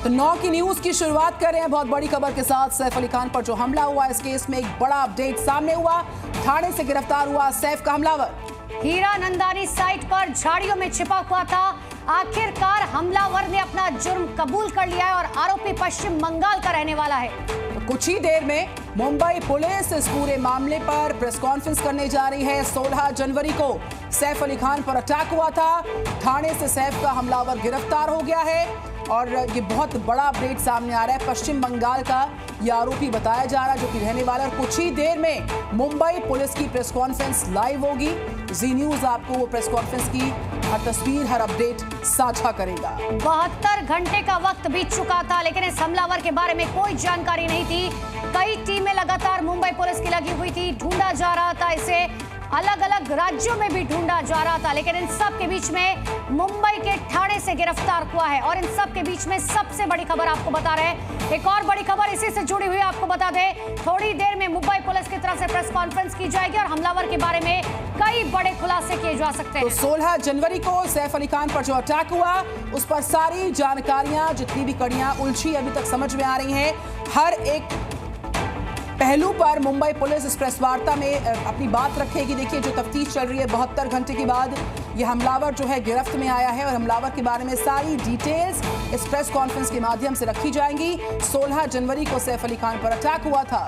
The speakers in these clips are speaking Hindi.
तो 9 की न्यूज की शुरुआत कर रहे हैं बहुत बड़ी खबर के साथ। सैफ अली खान पर जो हमला हुआ, इस केस में एक बड़ा अपडेट सामने हुआ। थाने से गिरफ्तार हुआ सैफ का हमलावर। हीरा नंदानी साइट पर झाड़ियों में छिपा हुआ था। आखिरकार हमलावर ने अपना जुर्म कबूल कर लिया है और आरोपी पश्चिम बंगाल का रहने वाला है। तो कुछ ही देर में मुंबई पुलिस इस पूरे मामले पर प्रेस कॉन्फ्रेंस करने जा रही है। 16 जनवरी को सैफ अली खान पर अटैक हुआ था। थाने से सैफ का हमलावर गिरफ्तार हो गया है और ये बहुत बड़ा अपडेट सामने आ रहा है। पश्चिम बंगाल का ये आरोपी बताया जा रहा है जो कि रहने वाला है। कुछ ही देर में मुंबई पुलिस की प्रेस कॉन्फ्रेंस लाइव होगी। जी न्यूज आपको वो प्रेस कॉन्फ्रेंस की हर तस्वीर, हर अपडेट साझा करेगा। 72 घंटे का वक्त बीत चुका था, लेकिन इस हमलावर के बारे में कोई जानकारी नहीं थी। कई टीमें लगातार मुंबई पुलिस की लगी हुई थी, ढूंढा जा रहा था इसे। अलग अलग राज्यों में भी ढूंढा जा रहा था, लेकिन इन सब के बीच में मुंबई के थाने से गिरफ्तार हुआ है। और इन सब के बीच में सबसे बड़ी खबर आपको बता रहे हैं, एक और बड़ी खबर इसी से जुड़ी हुई आपको बता दें। थोड़ी देर में मुंबई पुलिस की तरफ से प्रेस कॉन्फ्रेंस की जाएगी और हमलावर के बारे में कई बड़े खुलासे किए जा सकते हैं। तो 16 जनवरी को सैफ अली खान पर जो अटैक हुआ, उस पर सारी जानकारियां, जितनी भी कड़ियां उलझी अभी तक समझ में आ रही हैं। हर एक पहलू पर मुंबई पुलिस इस प्रेस वार्ता में अपनी बात रखेगी। देखिए, जो तफ्तीश चल रही है, 72 घंटे के बाद ये हमलावर जो है गिरफ्त में आया है और हमलावर के बारे में सारी डिटेल्स इस प्रेस कॉन्फ्रेंस के माध्यम से रखी जाएंगी। 16 जनवरी को सैफ अली खान पर अटैक हुआ था।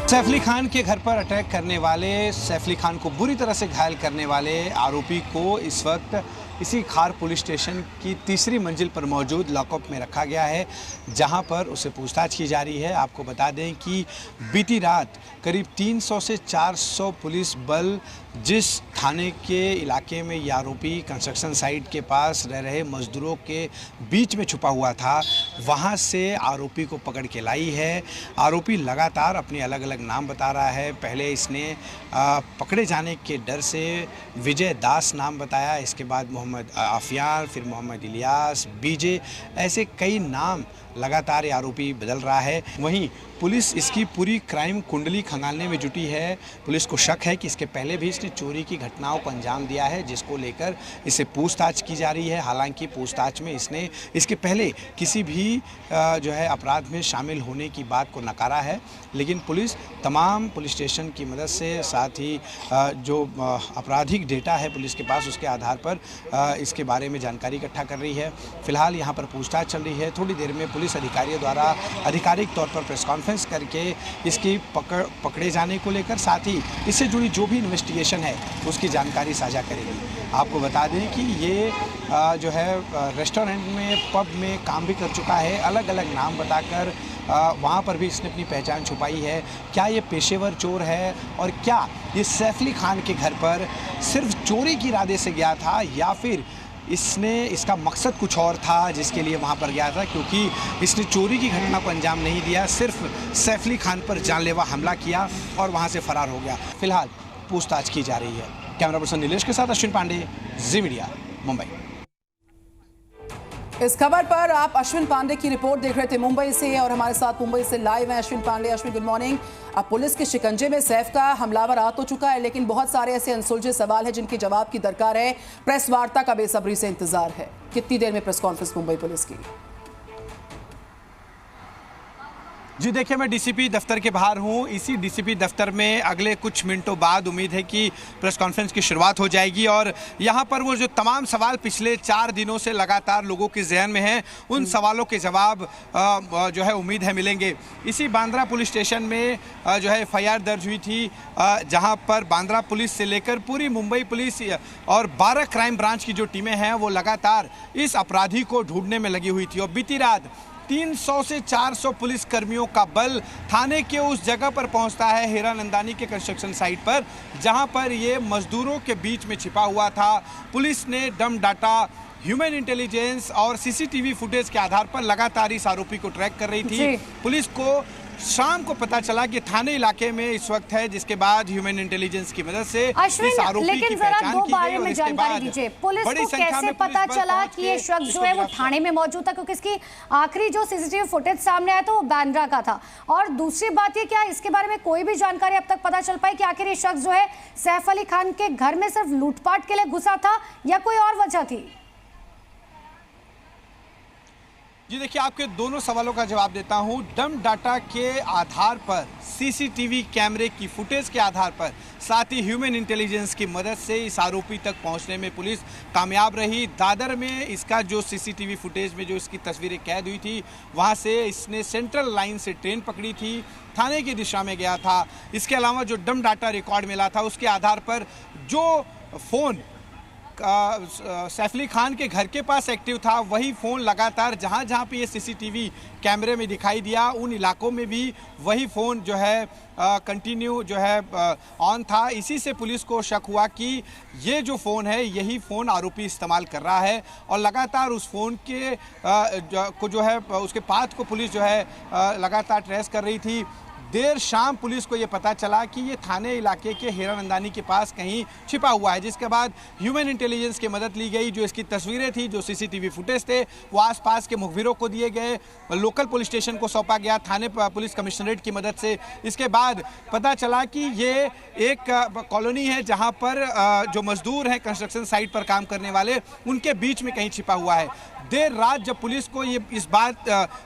सैफ अली खान के घर पर अटैक करने वाले, सैफ अली खान को बुरी तरह से घायल करने वाले आरोपी को इस वक्त इसी खार पुलिस स्टेशन की तीसरी मंजिल पर मौजूद लॉकअप में रखा गया है, जहां पर उसे पूछताछ की जा रही है। आपको बता दें कि बीती रात करीब 300 से 400 पुलिस बल जिस थाने के इलाके में ये आरोपी कंस्ट्रक्शन साइट के पास रह रहे मजदूरों के बीच में छुपा हुआ था, वहां से आरोपी को पकड़ के लाई है। आरोपी लगातार अपने अलग अलग नाम बता रहा है। पहले इसने पकड़े जाने के डर से विजय दास नाम बताया, इसके बाद मोहम्मद आफियान, फिर मोहम्मद इलियास, बीजे, ऐसे कई नाम लगातार ये आरोपी बदल रहा है। वहीं पुलिस इसकी पूरी क्राइम कुंडली खंगालने में जुटी है। पुलिस को शक है कि इसके पहले भी इसने चोरी की घटनाओं को अंजाम दिया है, जिसको लेकर इसे पूछताछ की जा रही है। हालांकि पूछताछ में इसने इसके पहले किसी भी जो है अपराध में शामिल होने की बात को नकारा है, लेकिन पुलिस तमाम पुलिस स्टेशन की मदद से, साथ ही जो आपराधिक डेटा है पुलिस के पास, उसके आधार पर इसके बारे में जानकारी इकट्ठा कर रही है। फिलहाल यहाँ पर पूछताछ चल रही है। थोड़ी देर में पुलिस अधिकारियों द्वारा आधिकारिक तौर पर प्रेस कॉन्फ्रेंस करके इसकी पकड़े जाने को लेकर, साथ ही इससे जुड़ी जो भी इन्वेस्टिगेशन है उसकी जानकारी साझा करेगी। आपको बता दें कि ये जो है रेस्टोरेंट में, पब में काम भी कर चुका है। अलग अलग नाम बताकर वहाँ पर भी इसने अपनी पहचान छुपाई है। क्या ये पेशेवर चोर है और क्या ये सैफ अली खान के घर पर सिर्फ चोरी के इरादे से गया था, या फिर इसका मकसद कुछ और था जिसके लिए वहाँ पर गया था? क्योंकि इसने चोरी की घटना को अंजाम नहीं दिया, सिर्फ सैफ अली खान पर जानलेवा हमला किया और वहाँ से फरार हो गया। फिलहाल पूछताछ की जा रही है। कैमरा पर्सन नीलेश के साथ अश्विन पांडे, जी मीडिया, मुंबई। इस खबर पर आप अश्विन पांडे की रिपोर्ट देख रहे थे मुंबई से, और हमारे साथ मुंबई से लाइव हैं अश्विन पांडे। Ashwin, good morning. अब पुलिस के शिकंजे में सैफ का हमलावर आ तो चुका है, लेकिन बहुत सारे ऐसे अनसुलझे सवाल हैं जिनके जवाब की दरकार है। प्रेस वार्ता का बेसब्री से इंतजार है। कितनी देर में प्रेस कॉन्फ्रेंस मुंबई पुलिस की? जी देखिए, मैं डीसीपी दफ्तर के बाहर हूँ। इसी डीसीपी दफ्तर में अगले कुछ मिनटों बाद उम्मीद है कि प्रेस कॉन्फ्रेंस की शुरुआत हो जाएगी और यहाँ पर वो जो तमाम सवाल पिछले 4 दिनों से लगातार लोगों के जहन में हैं, उन सवालों के जवाब जो है उम्मीद है मिलेंगे। इसी बांद्रा पुलिस स्टेशन में जो है FIR दर्ज हुई थी, जहाँ पर बांद्रा पुलिस से लेकर पूरी मुंबई पुलिस और 12 क्राइम ब्रांच की जो टीमें हैं वो लगातार इस अपराधी को ढूंढने में लगी हुई थी। और बीती रात 300 से 400 पुलिस कर्मियों का बल थाने के उस जगह पर पहुंचता है, हीरा नंदानी के कंस्ट्रक्शन साइट पर, जहां पर ये मजदूरों के बीच में छिपा हुआ था। पुलिस ने डम डाटा, ह्यूमन इंटेलिजेंस और सीसीटीवी फुटेज के आधार पर लगातार इस आरोपी को ट्रैक कर रही थी। पुलिस को शाम को पता चला कि थाने इलाके में इस वक्त है, जिसके बाद ह्यूमन इंटेलिजेंस की मदद से इस आरोपी की पहचान की गई। और इसके बाद पुलिस को कैसे पता चला कि ये शख्स जो है वो थाने में मौजूद था? क्योंकि इसकी आखिरी जो सीसीटीवी फुटेज सामने आया था वो बांद्रा का था। और दूसरी बात ये, क्या इसके बारे में कोई भी जानकारी अब तक पता चल पाई कि आखिर ये शख्स जो है सैफ अली खान के घर में सिर्फ लूटपाट के लिए घुसा था या कोई और वजह थी? जी देखिए, आपके दोनों सवालों का जवाब देता हूं। डम डाटा के आधार पर, सीसीटीवी कैमरे की फुटेज के आधार पर, साथ ही ह्यूमन इंटेलिजेंस की मदद से इस आरोपी तक पहुंचने में पुलिस कामयाब रही। दादर में इसका जो सीसीटीवी फुटेज में जो इसकी तस्वीरें कैद हुई थी, वहां से इसने सेंट्रल लाइन से ट्रेन पकड़ी थी, थाने की दिशा में गया था। इसके अलावा जो डम डाटा रिकॉर्ड मिला था, उसके आधार पर जो फ़ोन सैफ अली खान के घर के पास एक्टिव था, वही फ़ोन लगातार जहां जहां पे ये सीसीटीवी कैमरे में दिखाई दिया, उन इलाकों में भी वही फ़ोन जो है कंटिन्यू जो है ऑन था। इसी से पुलिस को शक हुआ कि ये जो फ़ोन है, यही फ़ोन आरोपी इस्तेमाल कर रहा है, और लगातार उस फ़ोन के को जो है उसके पाथ को पुलिस जो है लगातार ट्रेस कर रही थी। देर शाम पुलिस को ये पता चला कि ये थाने इलाके के हीरानंदानी के पास कहीं छिपा हुआ है, जिसके बाद ह्यूमन इंटेलिजेंस की मदद ली गई। जो इसकी तस्वीरें थी, जो सीसीटीवी फुटेज थे, वो आसपास के मुखबिरों को दिए गए, लोकल पुलिस स्टेशन को सौंपा गया, थाने पुलिस कमिश्नरेट की मदद से। इसके बाद पता चला कि ये एक कॉलोनी है जहाँ पर जो मजदूर हैं कंस्ट्रक्शन साइट पर काम करने वाले, उनके बीच में कहीं छिपा हुआ है। देर रात जब पुलिस को ये इस बात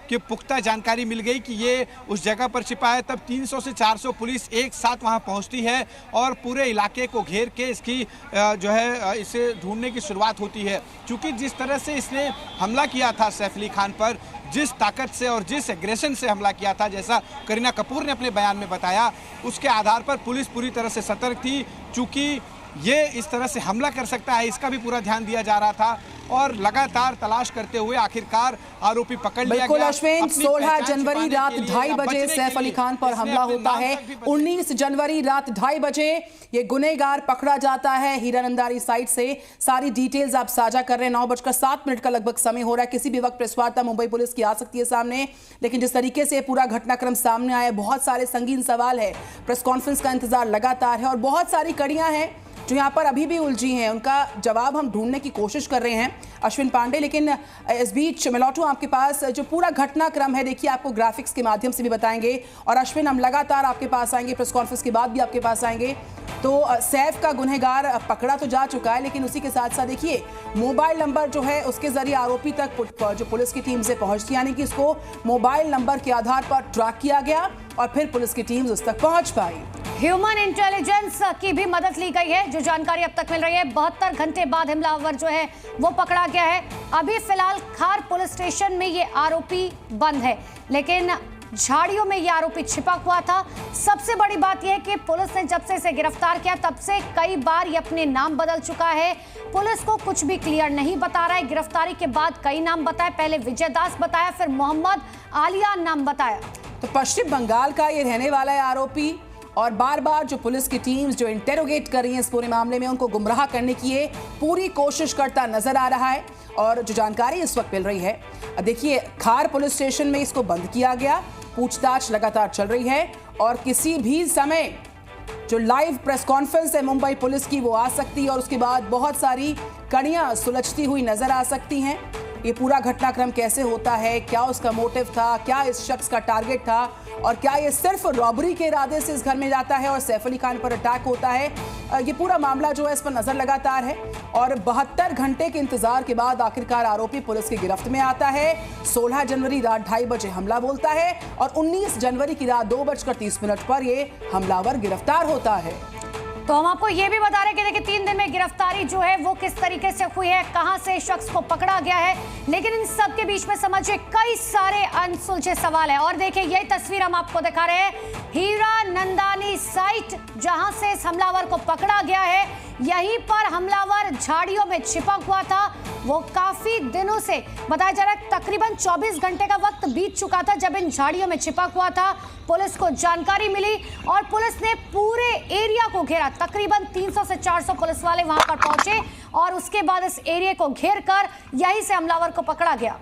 की पुख्ता जानकारी मिल गई कि ये उस जगह पर छिपा है, तब 300 से 400 पुलिस एक साथ वहां पहुंचती है और पूरे इलाके को घेर के इसकी जो है इसे ढूंढने की शुरुआत होती है। क्योंकि जिस तरह से इसने हमला किया था सैफ अली खान पर, जिस ताकत से और जिस एग्रेशन से हमला किया था, जैसा करीना कपूर ने अपने बयान में बताया, उसके आधार पर पुलिस पूरी तरह से सतर्क थी। चूँकि ये इस तरह से हमला कर सकता है, इसका भी पूरा ध्यान दिया जा रहा था, और लगातार तलाश करते हुए आखिरकार आरोपी पकड़ लिया गया। बिल्कुल अश्विन, 16 जनवरी रात 2:30 बजे सैफ अली खान पर हमला होता है। 19 जनवरी रात 2:30 बजे ये गुनहगार पकड़ा जाता है हीरानंदानी साइट से। सारी डिटेल्स आप साझा कर रहे हैं। 9:07 का लगभग समय हो रहा है। किसी भी वक्त प्रेस वार्ता मुंबई पुलिस की आ सकती है सामने, लेकिन जिस तरीके से पूरा घटनाक्रम सामने आया, बहुत सारे संगीन सवाल है। प्रेस कॉन्फ्रेंस का इंतजार लगातार है और बहुत सारी कड़ियां हैं जो यहाँ पर अभी भी उलझी हैं। उनका जवाब हम ढूंढने की कोशिश कर रहे हैं अश्विन पांडे, लेकिन इस बीच मैं लौटूं आपके पास। जो पूरा घटनाक्रम है, देखिए आपको ग्राफिक्स के माध्यम से भी बताएंगे, और अश्विन हम लगातार आपके पास आएंगे, प्रेस कॉन्फ्रेंस के बाद भी आपके पास आएंगे। तो सैफ का गुनहगार पकड़ा तो जा चुका है, लेकिन उसी के साथ साथ देखिए मोबाइल नंबर जो है उसके जरिए आरोपी तक जो पुलिस की टीम से पहुंचती, यानी कि इसको मोबाइल नंबर के आधार पर ट्रैक किया गया और फिर पुलिस की टीम उस तक पहुंच पाई। ह्यूमन इंटेलिजेंस की भी मदद ली गई है। जो जानकारी अब तक मिल रही है, 72 घंटे बाद हमलावर जो है वो पकड़ा गया है। अभी फिलहाल खार पुलिस स्टेशन में ये आरोपी बंद है, लेकिन झाड़ियों में ये आरोपी छिपा हुआ था। सबसे बड़ी बात यह है कि पुलिस ने जब से इसे गिरफ्तार किया, तब से कई बार ये अपने नाम बदल चुका है। पुलिस को कुछ भी क्लियर नहीं बता रहा है। गिरफ्तारी के बाद कई नाम बताए, पहले विजय दास बताया, फिर मोहम्मद आलिया नाम बताया। तो पश्चिम बंगाल का ये रहने वाला है आरोपी, और बार बार जो पुलिस की टीम्स जो इंटेरोगेट कर रही हैं इस पूरे मामले में, उनको गुमराह करने की ये पूरी कोशिश करता नजर आ रहा है। और जो जानकारी इस वक्त मिल रही है, देखिए खार पुलिस स्टेशन में इसको बंद किया गया, पूछताछ लगातार चल रही है, और किसी भी समय जो लाइव प्रेस कॉन्फ्रेंस है मुंबई पुलिस की वो आ सकती है, और उसके बाद बहुत सारी कड़ियां सुलझती हुई नजर आ सकती हैं। ये पूरा घटनाक्रम कैसे होता है, क्या उसका मोटिव था, क्या इस शख्स का टारगेट था, और क्या ये सिर्फ रॉबरी के इरादे से इस घर में जाता है और सैफ अली खान पर अटैक होता है, ये पूरा मामला जो है इस पर नजर लगातार है। और 72 घंटे के इंतजार के बाद आखिरकार आरोपी पुलिस की गिरफ्त में आता है। 16 जनवरी रात 2:30 बजे हमला बोलता है और 19 जनवरी की रात 2:30 पर ये हमलावर गिरफ्तार होता है। तो हम आपको ये भी बता रहे हैं कि देखिए 3 दिन में गिरफ्तारी जो है वो किस तरीके से हुई है, कहां से शख्स को पकड़ा गया है, लेकिन इन सब के बीच में समझिए कई सारे अनसुलझे सवाल है। और देखिए यही तस्वीर हम आपको दिखा रहे हैं, हीरानंदानी साइट जहां से इस हमलावर को पकड़ा गया है, यहीं पर हमलावर झाड़ियों में छिपा हुआ था। वो काफी दिनों से बताया जा रहा है, तकरीबन 24 घंटे का वक्त बीत चुका था जब इन झाड़ियों में छिपा हुआ था। पुलिस को जानकारी मिली और पुलिस ने पूरे एरिया को घेरा। तकरीबन 300 से 400 पुलिस वाले वहां पर पहुंचे और उसके बाद इस एरिया को घेर कर यहीं से हमलावर को पकड़ा गया।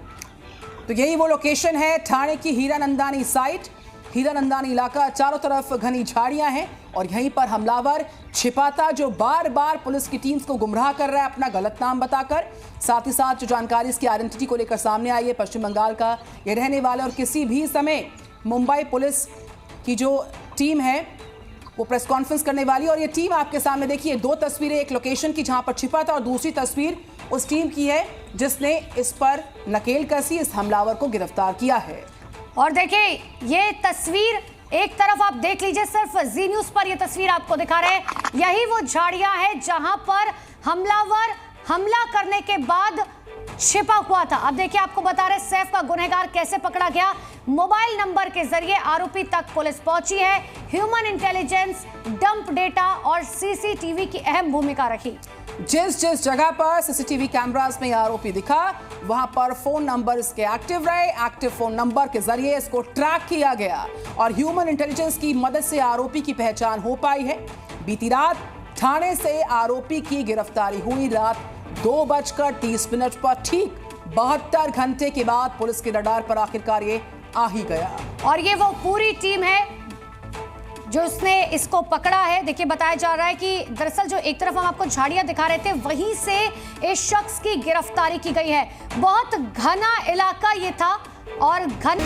तो यही वो लोकेशन है, ठाणे की हीरानंदानी साइट। हीरानंदानी इलाका, चारों तरफ घनी झाड़ियां हैं और यहीं पर हमलावर छिपा था, जो बार बार पुलिस की टीम्स को गुमराह कर रहा है अपना गलत नाम बताकर। साथ ही साथ जो जानकारी इसकी आइडेंटिटी को लेकर सामने आई है, पश्चिम बंगाल का ये रहने वाला, और किसी भी समय मुंबई पुलिस की जो टीम है वो प्रेस कॉन्फ्रेंस करने वाली। और ये टीम आपके सामने देखिए, 2 तस्वीरें, एक लोकेशन की जहां पर छिपा था और दूसरी तस्वीर उस टीम की है जिसने इस पर नकेल कसी, इस हमलावर को गिरफ्तार किया है। और देखिए ये तस्वीर एक तरफ आप देख लीजिए, सिर्फ जी न्यूज पर यह तस्वीर आपको दिखा रहे हैं। यही वो झाड़ियां हैं जहां पर हमलावर हमला करने के बाद छिपा हुआ था। अब देखिए आपको बता रहे सैफ का गुनहगार कैसे पकड़ा गया। मोबाइल नंबर के जरिए आरोपी तक पुलिस पहुंची है। ह्यूमन इंटेलिजेंस, डंप डेटा और सीसीटीवी की अहम भूमिका रखी। जिस जगह पर सीसीटीवी कैमरास में आरोपी दिखा वहां पर फोन नंबर इसके एक्टिव रहे। एक्टिव फोन नंबर के जरिए इसको ट्रैक किया गया और ह्यूमन इंटेलिजेंस की मदद से आरोपी की पहचान हो पाई है। बीती रात थाने से आरोपी की गिरफ्तारी हुई। रात 2:30 पर ठीक 72 घंटे के बाद पुलिस के रडार पर आखिरकार ये आ ही गया। और ये वो पूरी टीम है जो उसने इसको पकड़ा है। देखिए बताया जा रहा है कि दरअसल जो एक तरफ हम आपको झाड़ियां दिखा रहे थे वहीं से इस शख्स की गिरफ्तारी की गई है। बहुत घना इलाका ये था और घन